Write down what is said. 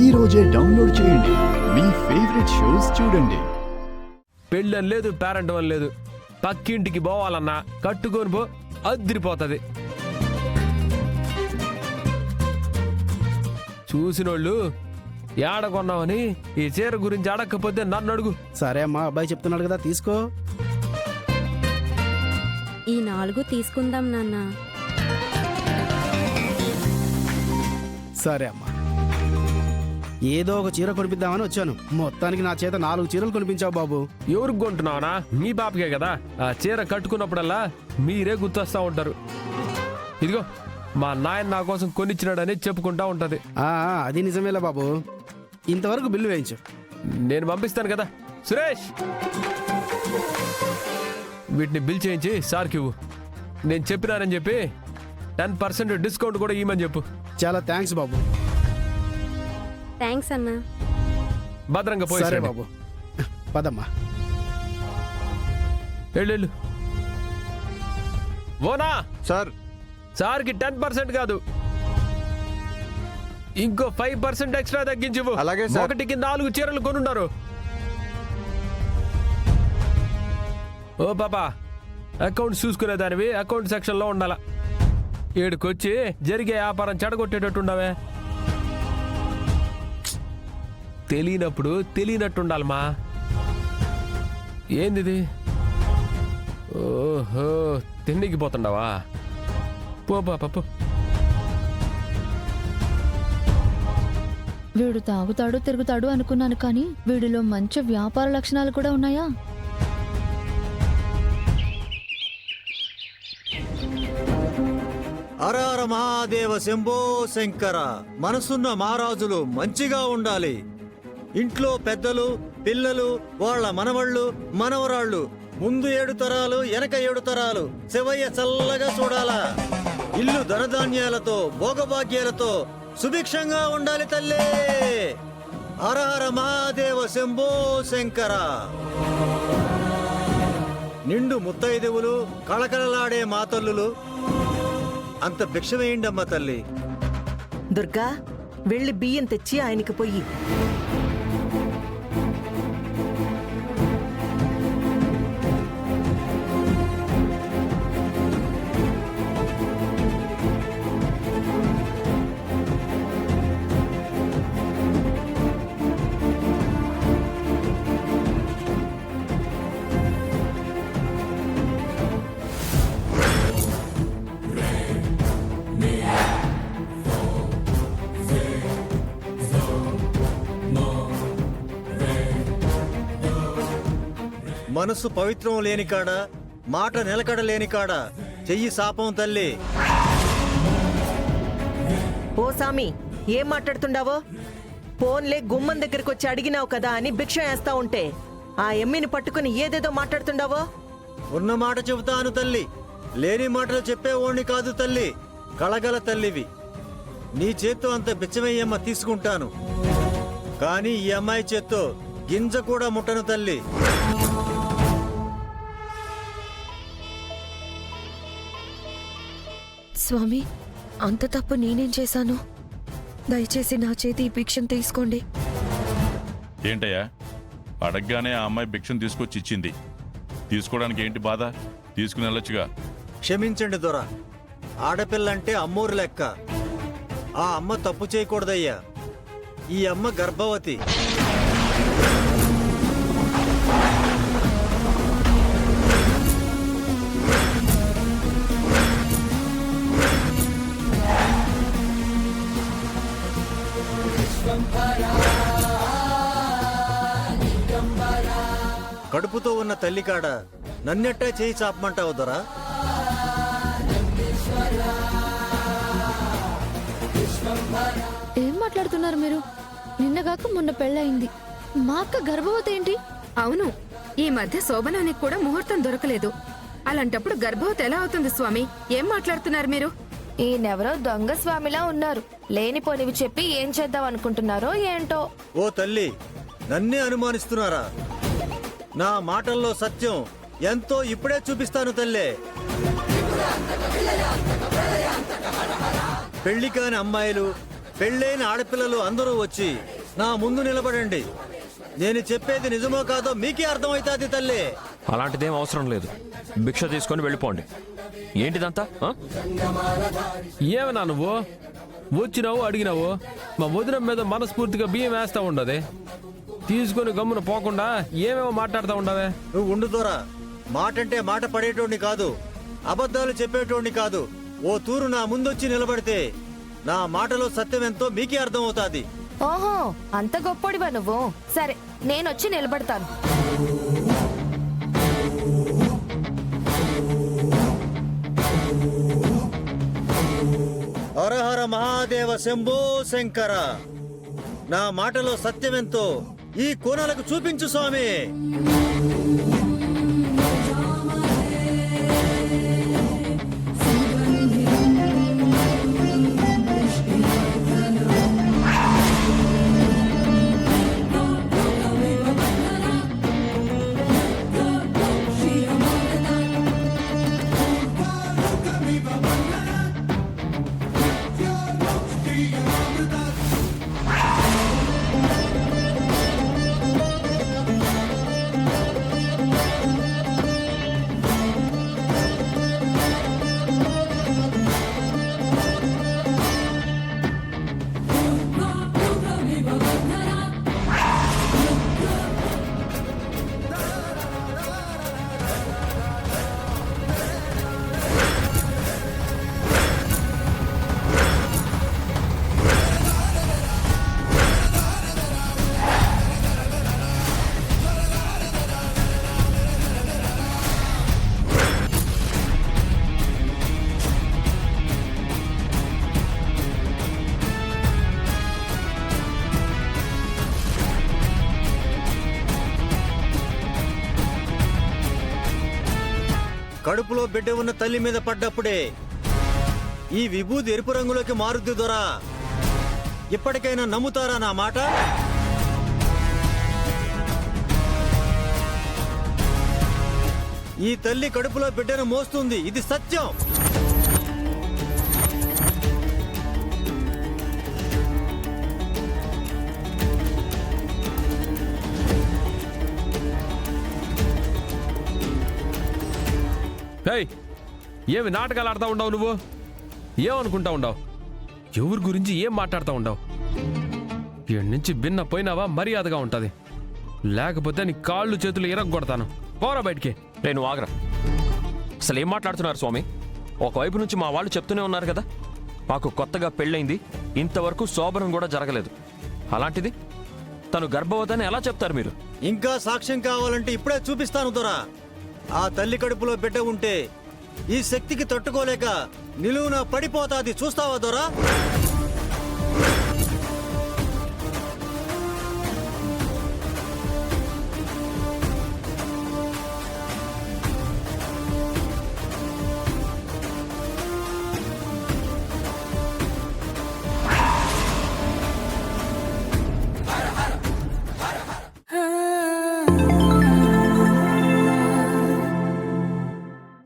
ఈ రోజే డౌన్లోడ్ చేయండి. మీ ఫేవరెట్ షోస్ చూడండి. పెళ్ళని లేదు, పేరెంట్ అని లేదు. పక్కింటికి పోవాలన్నా కట్టుకొని పో, అదిరిపోతుంది. చూసినోళ్ళు ఏడ కొన్నామని ఈ చీర గురించి అడగకపోతే నన్ను అడుగు. సరే అమ్మా, అబ్బాయి చెప్తున్నాడు కదా, తీసుకో. ఈ 4 తీసుకుందాం నాన్న. సరే అమ్మా, ఏదో ఒక చీర కొనిపిద్దామని వచ్చాను. మొత్తానికి నా చేత 4 చీరలు కొనిపించావు బాబు. ఎవరికి కొంటున్నావనా? మీ బాబుకే కదా. ఆ చీర కట్టుకున్నప్పుడల్లా మీరే గుర్తొస్తా ఉంటారు. ఇదిగో మా నాయన నా కోసం కొనిచ్చినాడని చెప్పుకుంటా ఉంటది. అది నిజమేలా బాబు. ఇంతవరకు బిల్లు వేయించు. నేను పంపిస్తాను కదా. సురేష్, వీటిని బిల్ చేయించి సార్కి ఇవ్వు. నేను చెప్పినానని చెప్పి 10% డిస్కౌంట్ కూడా ఇవ్వమని చెప్పు. చాలా థ్యాంక్స్ బాబు. థ్యాంక్స్ అన్నా. భద్రంగా పోయి. సరే బాబు, పదమ్మా. వెళ్ళు. ఓనా సార్, సార్కి 10% కాదు, ఇంకో 5% ఎక్స్ట్రా తగ్గించు. అలాగే సార్. 1కి 4 చీరలు కొనున్నారు. ఓ పాపా, అకౌంట్ చూసుకునేదానివి అకౌంట్ సెక్షన్ లో ఉండాలా. ఏడుకొచ్చి జరిగే వ్యాపారం చెడగొట్టేటట్టుండవే. తెలియనప్పుడు తెలియనట్టుండాలమ్మా. ఏందిది? ఓహో, తిండికి పోతుండవా? పో పాప పో. వీడు తాగుతాడు తిరుగుతాడు అనుకున్నాను, కానీ వీడిలో మంచి వ్యాపార లక్షణాలు కూడా ఉన్నాయా? హరహర మహాదేవ శంభో శంకర. మనసున్న మహారాజులు మంచిగా ఉండాలి. ఇంట్లో పెద్దలు, పిల్లలు, వాళ్ళ మనవళ్ళు, మనవరాళ్ళు, ముందు 7 తరాలు, వెనక 7 తరాలు శివయ్య చల్లగా చూడాలా. ఇల్లు ధనధాన్యాలతో, భోగభాగ్యాలతో సుభిక్షంగా ఉండాలి తల్లి. హరహర మహాదేవ శంభో శంకర. నిండు ముత్తైదువులు, కళకళలాడే మాతల్లులు, అంత భిక్ష వేయండమ్మ తల్లి. దుర్గా, వెళ్ళి బియ్యం తెచ్చి ఆయనకి పొయ్యి. మనసు పవిత్రం లేని కాడ, మాట నిలకడ లేని కాడ చెయ్యి శాపం తల్లి. ఓ సామి, ఏం మాట్లాడుతుండావో? ఫోన్లే గుమ్మం దగ్గరికి వచ్చి అడిగినావు కదా అని భిక్ష వేస్తా ఉంటే ఆ ఎమ్మిని పట్టుకుని ఏదేదో మాట్లాడుతుండావో? ఉన్న మాట చెబుతాను తల్లి, లేని మాటలు చెప్పేవాణ్ణి కాదు తల్లి. కళగల తల్లివి. నీ చేత్తో అంత బిచ్చమయ్యమ్మ తీసుకుంటాను, కానీ ఈ అమ్మాయి చేత్తో గింజ కూడా ముట్టను తల్లి. స్వామి, అంత తప్పు నేనేం చేశాను? దయచేసి నా చేతి ఈ భిక్షను తీసుకోండి. ఏంటయ్యా, అడగగానే ఆ అమ్మాయి భిక్షను తీసుకొచ్చి ఇచ్చింది. తీసుకోవడానికి ఏంటి బాధ? తీసుకుని వెళ్ళొచ్చుగా. క్షమించండి దొర, ఆడపిల్లంటే అమ్మోరు లెక్క. ఆ అమ్మ తప్పు చేయకూడదయ్యా. ఈ అమ్మ గర్భవతి. కడుపుతో ఉన్న తల్లి కాడ నన్నెట్టా చేయి చాపమంటావు దొరా? ఏం మాట్లాడుతున్నారు మీరు? నిన్నగాక మొన్న పెళ్ళయింది. మా అక్క గర్భవతి ఏంటి? అవును, ఈ మధ్య శోభనానికి కూడా ముహూర్తం దొరకలేదు. అలాంటప్పుడు గర్భవతి ఎలా అవుతుంది స్వామి? ఏం మాట్లాడుతున్నారు మీరు? ఈయనెవరో దొంగ స్వామిలా ఉన్నారు. లేనిపోనివి చెప్పి ఏం చేద్దాం అనుకుంటున్నారో ఏంటో. ఓ తల్లి, నన్నే అనుమానిస్తున్నారా? నా మాటల్లో సత్యం ఎంతో ఇప్పుడే చూపిస్తాను తల్లే. పెళ్లి కాని అమ్మాయిలు, పెళ్ళైన ఆడపిల్లలు అందరూ వచ్చి నా ముందు నిలబడండి. నేను చెప్పేది నిజమో కాదో మీకే అర్థమవుతుంది తల్లి. అలాంటిదేం అవసరం లేదు. భిక్ష తీసుకొని వెళ్ళిపోండి. ఏంటిదంతా ఆ? ఏమన్నా నువ్వు వచ్చినావు అడిగినావు, మా వదిన మీద మనస్ఫూర్తిగా బియ్యం వేస్తా ఉండదే, తీసుకొని గమ్మున పోకుండా ఏమేమో మాట్లాడుతూ ఉండవే. నువ్వు ఉండు దొరా. మాట అంటే మాట పడేటోడిని కాదు, అబద్ధాలు చెప్పేటోడిని కాదు. ఓ తూరు నా ముందొచ్చి నిలబడితే నా మాటలో సత్యం ఎంతో మీకే అర్థమవుతాది. ఓహో, అంత గొప్పోడివా నువ్వు? సరే, నేనొచ్చి నిలబడతాను. హరహర మహాదేవ శంభో శంకర. నా మాటలో సత్యమెంతో ఈ కోనలకు చూపించు స్వామి. కడుపులో బిడ్డ ఉన్న తల్లి మీద పడ్డప్పుడే ఈ విభూతి ఎరుపు రంగులోకి మారుద్ది దొరా. ఇప్పటికైనా నమ్ముతారా నా మాట? ఈ తల్లి కడుపులో బిడ్డను మోస్తుంది, ఇది సత్యం. హేయ్, ఏమి నాటకాలు ఆడుతూ ఉండవు నువ్వు? ఏమనుకుంటా ఉండవు? ఎవరి గురించి ఏం మాట్లాడుతూ ఉండవు? ఇక్కడి నుంచి భిన్న పోయినావా మర్యాదగా ఉంటుంది, లేకపోతే నీ కాళ్ళు చేతులు ఇరగొడతాను. పోరా బయటికి. నేను ఆగరా. అసలు ఏం మాట్లాడుతున్నారు స్వామి? ఒకవైపు నుంచి మా వాళ్ళు చెప్తూనే ఉన్నారు కదా, మాకు కొత్తగా పెళ్ళైంది, ఇంతవరకు శోభనం కూడా జరగలేదు. అలాంటిది తను గర్భవతిని ఎలా చెప్తారు మీరు? ఇంకా సాక్ష్యం కావాలంటే ఇప్పుడే చూపిస్తాను దొరా. ఆ తల్లి కడుపులో బిడ్డ ఉంటే ఈ శక్తికి తట్టుకోలేక నిలువున పడిపోతాది. చూస్తావా దొరా?